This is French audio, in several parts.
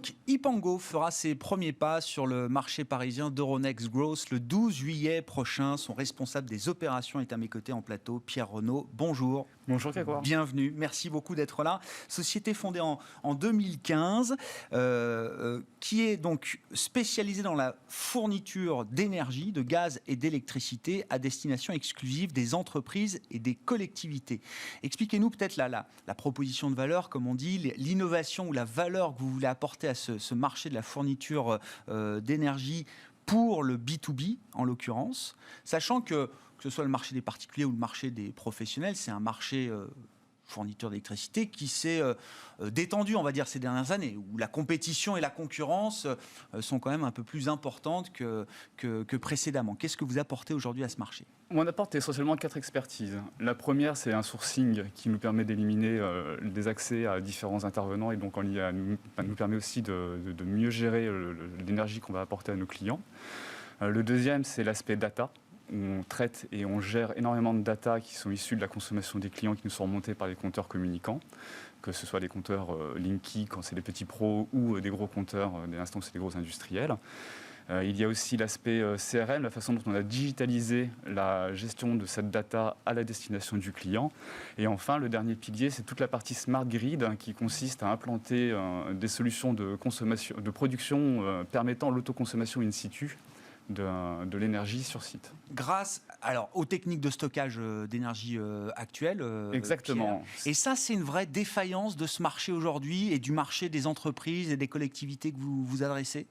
donc, Ipango fera ses premiers pas sur le marché parisien d'Euronext Growth le 12 juillet prochain. Son responsable des opérations est à mes côtés en plateau, Pierre Renaud. Bonjour. Bonjour Grégoire. Bienvenue, merci beaucoup d'être là. Société fondée en 2015, qui est donc spécialisée dans la fourniture d'énergie, de gaz et d'électricité à destination exclusive des entreprises et des collectivités. Expliquez-nous peut-être la proposition de valeur, comme on dit, l'innovation ou la valeur que vous voulez apporter à ce marché de la fourniture d'énergie pour le B2B, en l'occurrence, sachant que ce soit le marché des particuliers ou le marché des professionnels, c'est un marché fourniture d'électricité qui s'est détendu, on va dire, ces dernières années, où la compétition et la concurrence sont quand même un peu plus importantes que précédemment. Qu'est-ce que vous apportez aujourd'hui à ce marché ? On apporte essentiellement 4 expertises. La première, c'est un sourcing qui nous permet d'éliminer des accès à différents intervenants et donc nous permet aussi de mieux gérer l'énergie qu'on va apporter à nos clients. Le deuxième, c'est l'aspect data. On traite et on gère énormément de data qui sont issues de la consommation des clients qui nous sont remontés par les compteurs communicants, que ce soit des compteurs Linky quand c'est des petits pros ou des gros compteurs dès l'instant où c'est des gros industriels. Il y a aussi l'aspect CRM, la façon dont on a digitalisé la gestion de cette data à la destination du client. Et enfin, le dernier pilier, c'est toute la partie Smart Grid qui consiste à implanter des solutions de production permettant l'autoconsommation in situ de l'énergie sur site. Grâce aux techniques de stockage d'énergie actuelles. Exactement. Pierre. Et ça, c'est une vraie défaillance de ce marché aujourd'hui et du marché des entreprises et des collectivités que vous vous adressez ?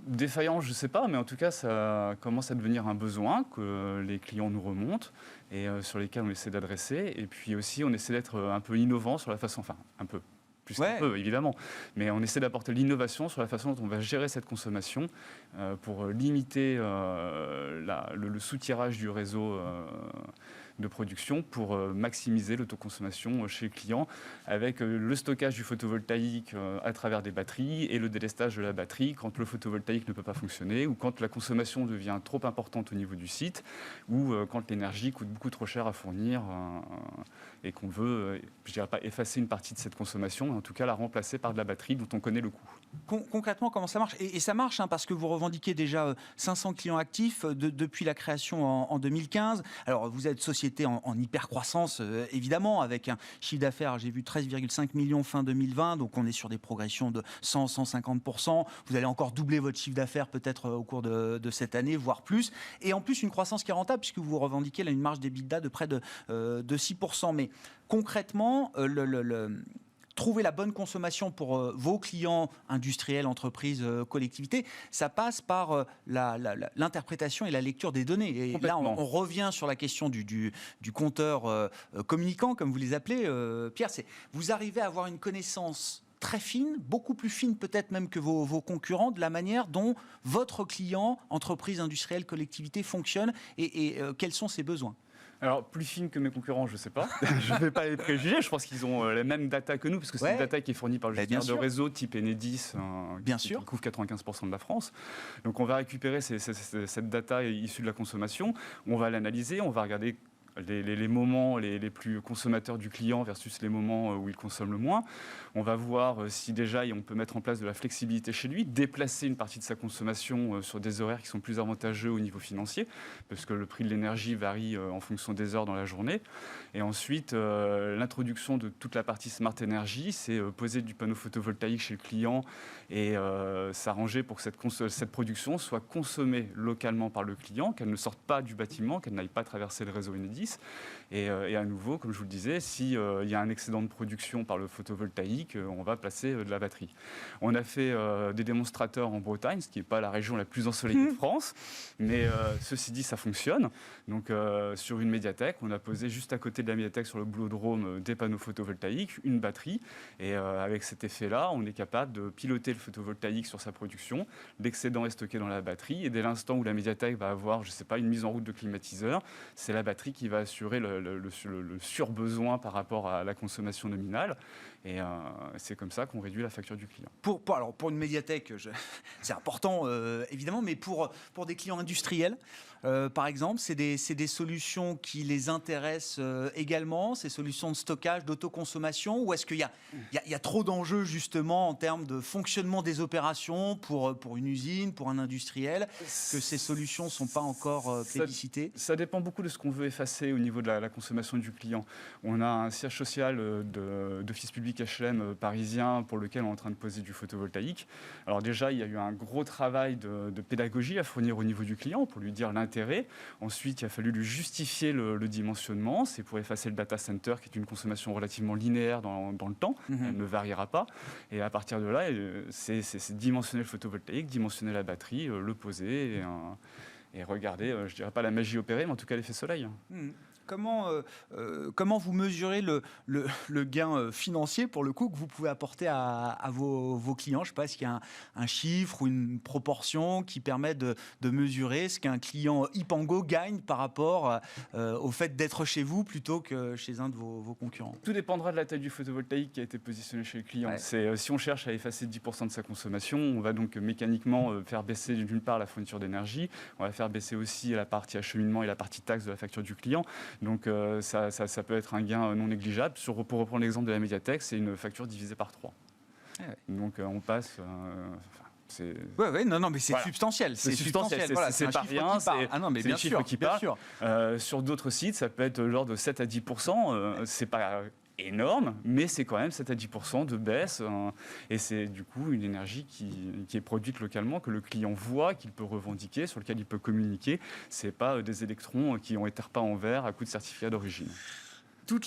Défaillant, je ne sais pas, mais en tout cas, ça commence à devenir un besoin que les clients nous remontent et sur lesquels on essaie d'adresser. Et puis aussi, on essaie d'être un peu innovant sur la façon, enfin, un peu. Plus qu'un peu, évidemment. Mais on essaie d'apporter l'innovation sur la façon dont on va gérer cette consommation pour limiter le soutirage du réseau de production pour maximiser l'autoconsommation chez le client avec le stockage du photovoltaïque à travers des batteries et le délestage de la batterie quand le photovoltaïque ne peut pas fonctionner ou quand la consommation devient trop importante au niveau du site ou quand l'énergie coûte beaucoup trop cher à fournir et qu'on veut, je dirais pas effacer une partie de cette consommation, mais en tout cas la remplacer par de la batterie dont on connaît le coût. Concrètement, comment ça marche ? Et ça marche parce que vous revendiquez déjà 500 clients actifs depuis la création en 2015. Alors, vous êtes société en hyper-croissance, évidemment, avec un chiffre d'affaires, j'ai vu 13,5 millions fin 2020, donc on est sur des progressions de 100-150%. Vous allez encore doubler votre chiffre d'affaires peut-être au cours de cette année, voire plus. Et en plus, une croissance qui est rentable, puisque vous revendiquez là, une marge d'EBITDA de près de 6%. Mais concrètement, trouver la bonne consommation pour vos clients industriels, entreprises, collectivités, ça passe par l'interprétation et la lecture des données. Et là, on revient sur la question du compteur communicant, comme vous les appelez, Pierre. Vous arrivez à avoir une connaissance très fine, beaucoup plus fine peut-être même que vos concurrents, de la manière dont votre client, entreprise, industrielle, collectivité, fonctionne et quels sont ses besoins. Alors, plus fine que mes concurrents, je ne sais pas. Je ne vais pas les préjuger. Je pense qu'ils ont la même data que nous, parce que c'est une data qui est fournie par le gestionnaire de réseau type Enedis, qui couvre 95% de la France. Donc, on va récupérer cette data issue de la consommation. On va l'analyser, on va regarder les moments les plus consommateurs du client versus les moments où il consomme le moins. On va voir si déjà on peut mettre en place de la flexibilité chez lui, déplacer une partie de sa consommation sur des horaires qui sont plus avantageux au niveau financier, parce que le prix de l'énergie varie en fonction des heures dans la journée. Et ensuite, l'introduction de toute la partie Smart Energy, c'est poser du panneau photovoltaïque chez le client et s'arranger pour que cette production soit consommée localement par le client, qu'elle ne sorte pas du bâtiment, qu'elle n'aille pas traverser le réseau Enedis. Et à nouveau, comme je vous le disais, s'il y a un excédent de production par le photovoltaïque, on va placer de la batterie. On a fait des démonstrateurs en Bretagne, ce qui n'est pas la région la plus ensoleillée de France, mais ceci dit, ça fonctionne. Donc sur une médiathèque, on a posé juste à côté de la médiathèque sur le boulodrome des panneaux photovoltaïques, une batterie, et avec cet effet-là, on est capable de piloter le photovoltaïque sur sa production. L'excédent est stocké dans la batterie, et dès l'instant où la médiathèque va avoir, je ne sais pas, une mise en route de climatiseur, c'est la batterie qui va assurer le surbesoin par rapport à la consommation nominale. Et c'est comme ça qu'on réduit la facture du client. Pour une médiathèque, c'est important évidemment, mais pour des clients industriels, par exemple, c'est des solutions qui les intéressent également, ces solutions de stockage, d'autoconsommation, ou est-ce qu'il y a trop d'enjeux justement en termes de fonctionnement des opérations pour une usine, pour un industriel, que ces solutions ne sont pas encore plébiscitées? Ça dépend beaucoup de ce qu'on veut effacer au niveau de la consommation du client. On a un siège social d'office public HLM parisien pour lequel on est en train de poser du photovoltaïque. Alors déjà, il y a eu un gros travail de pédagogie à fournir au niveau du client pour lui dire l'intérêt. Ensuite, il a fallu lui justifier le dimensionnement. C'est pour effacer le data center, qui est une consommation relativement linéaire dans le temps. Elle ne variera pas. Et à partir de là, c'est dimensionner le photovoltaïque, dimensionner la batterie, le poser et regarder, je ne dirais pas la magie opérée, mais en tout cas l'effet soleil. Comment vous mesurez le gain financier, pour le coup, que vous pouvez apporter à vos clients? Je ne sais pas, est-ce qu'il y a un chiffre ou une proportion qui permet de mesurer ce qu'un client Hypango gagne par rapport au fait d'être chez vous plutôt que chez un de vos concurrents? Tout dépendra de la taille du photovoltaïque qui a été positionné chez le client. Ouais. Si on cherche à effacer 10% de sa consommation, on va donc mécaniquement faire baisser d'une part la fourniture d'énergie, on va faire baisser aussi la partie acheminement et la partie taxe de la facture du client. Donc ça peut être un gain non négligeable. Pour reprendre l'exemple de la médiathèque, c'est une facture divisée par 3. Ah ouais. Donc on passe... non, mais c'est substantiel. C'est substantiel. C'est pas rien. C'est le chiffre qui part. Sur d'autres sites, ça peut être l'ordre de 7 à 10%. C'est pas énorme, mais c'est quand même 7 à 10% de baisse. Et c'est du coup une énergie qui est produite localement, que le client voit, qu'il peut revendiquer, sur lequel il peut communiquer. C'est pas des électrons qui ont été repeints en vert à coup de certificat d'origine.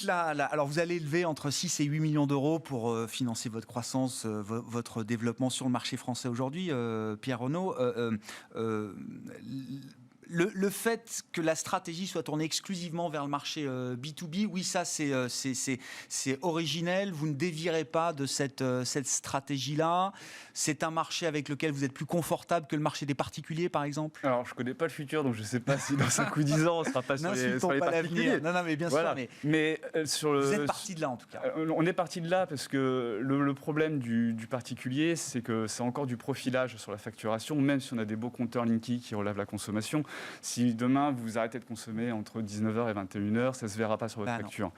Alors vous allez lever entre 6 et 8 millions d'euros pour financer votre croissance, votre développement sur le marché français aujourd'hui, Pierre Renaud. Le fait que la stratégie soit tournée exclusivement vers le marché B2B, oui, ça c'est originel. Vous ne dévierez pas de cette stratégie-là. C'est un marché avec lequel vous êtes plus confortable que le marché des particuliers, par exemple? Alors, je ne connais pas le futur, donc je ne sais pas si dans 5 ou 10 ans, on ne sera pas sur les particuliers. Non, mais bien sûr. Mais vous êtes parti de là, en tout cas. On est parti de là parce que le problème du particulier, c'est que c'est encore du profilage sur la facturation, même si on a des beaux compteurs Linky qui relèvent la consommation. Si demain, vous arrêtez de consommer entre 19h et 21h, ça ne se verra pas sur votre facture.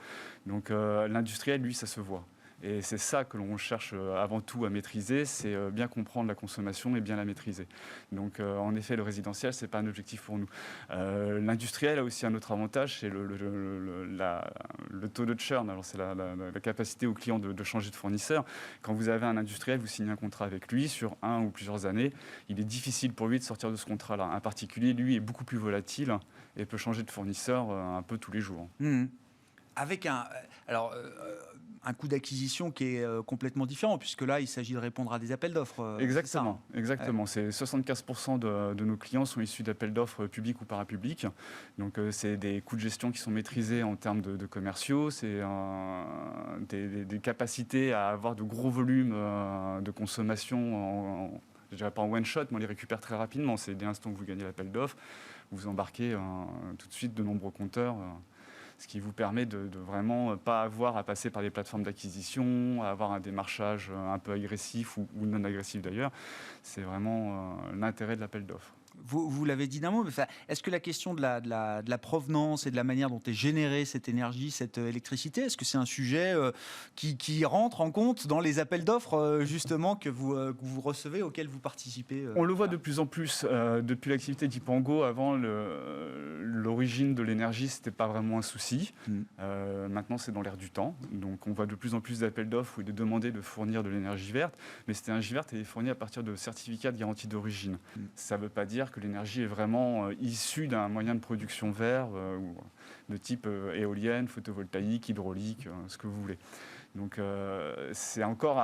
Donc, l'industriel, lui, ça se voit. Et c'est ça que l'on cherche avant tout à maîtriser, c'est bien comprendre la consommation et bien la maîtriser. Donc en effet, le résidentiel, ce n'est pas un objectif pour nous. L'industriel a aussi un autre avantage, c'est le taux de churn. Alors c'est la capacité au client de changer de fournisseur. Quand vous avez un industriel, vous signez un contrat avec lui sur 1 ou plusieurs années, il est difficile pour lui de sortir de ce contrat-là. Un particulier, lui, est beaucoup plus volatile et peut changer de fournisseur un peu tous les jours. Avec un coût d'acquisition qui est complètement différent, puisque là, il s'agit de répondre à des appels d'offres. Exactement. C'est 75% de nos clients sont issus d'appels d'offres publics ou parapublics. Donc, c'est des coûts de gestion qui sont maîtrisés en termes de commerciaux. C'est des capacités à avoir de gros volumes de consommation je ne dirais pas en one shot, mais on les récupère très rapidement. C'est dès l'instant que vous gagnez l'appel d'offres, vous embarquez tout de suite de nombreux compteurs. Ce qui vous permet de vraiment pas avoir à passer par des plateformes d'acquisition, à avoir un démarchage un peu agressif ou non agressif d'ailleurs. C'est vraiment l'intérêt de l'appel d'offres. Vous l'avez dit d'un mot, mais est-ce que la question de la provenance et de la manière dont est générée cette énergie, cette électricité, est-ce que c'est un sujet qui rentre en compte dans les appels d'offres justement que vous recevez, auxquels vous participez? On le voit de plus en plus depuis l'activité d'Hypango. Avant, l'origine de l'énergie, c'était pas vraiment un souci. Maintenant, c'est dans l'air du temps. Donc, on voit de plus en plus d'appels d'offres où il est demandé de fournir de l'énergie verte, mais cette énergie verte est fournie à partir de certificats de garantie d'origine. Ça ne veut pas dire que l'énergie est vraiment issue d'un moyen de production vert de type éolienne, photovoltaïque, hydraulique, ce que vous voulez. Donc c'est encore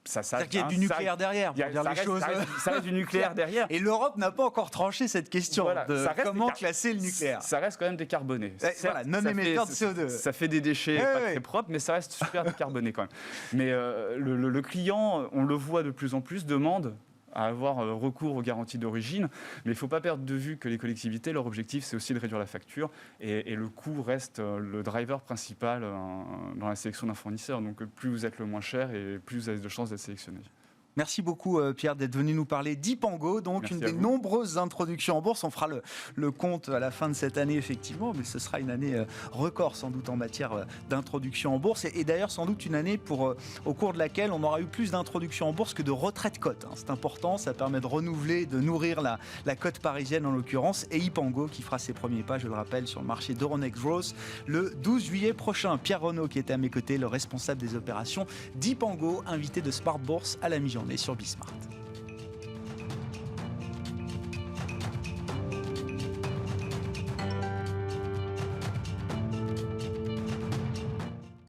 c'est-à-dire qu'il y a du nucléaire derrière, pour dire les choses. Ça reste du nucléaire derrière. Et l'Europe n'a pas encore tranché cette question de comment classer le nucléaire. Ça reste quand même décarboné. Non émetteur de CO2. Ça fait des déchets pas très propres, mais ça reste super décarboné quand même. Mais le client, on le voit de plus en plus, demande à avoir recours aux garanties d'origine. Mais il ne faut pas perdre de vue que les collectivités, leur objectif, c'est aussi de réduire la facture. Et le coût reste le driver principal dans la sélection d'un fournisseur. Donc plus vous êtes le moins cher et plus vous avez de chances d'être sélectionné. Merci beaucoup Pierre d'être venu nous parler d'Ipango, donc Merci une des nombreuses introductions en bourse. On fera le compte à la fin de cette année effectivement, mais ce sera une année record sans doute en matière d'introduction en bourse et d'ailleurs sans doute une année au cours de laquelle on aura eu plus d'introductions en bourse que de retraite cote. C'est important, ça permet de renouveler, de nourrir la cote parisienne en l'occurrence et Ipango qui fera ses premiers pas, je le rappelle, sur le marché d'Euronext Growth le 12 juillet prochain. Pierre Renaud qui était à mes côtés, le responsable des opérations d'Ipango, invité de Smart Bourse à la mi-journée sur Bismart.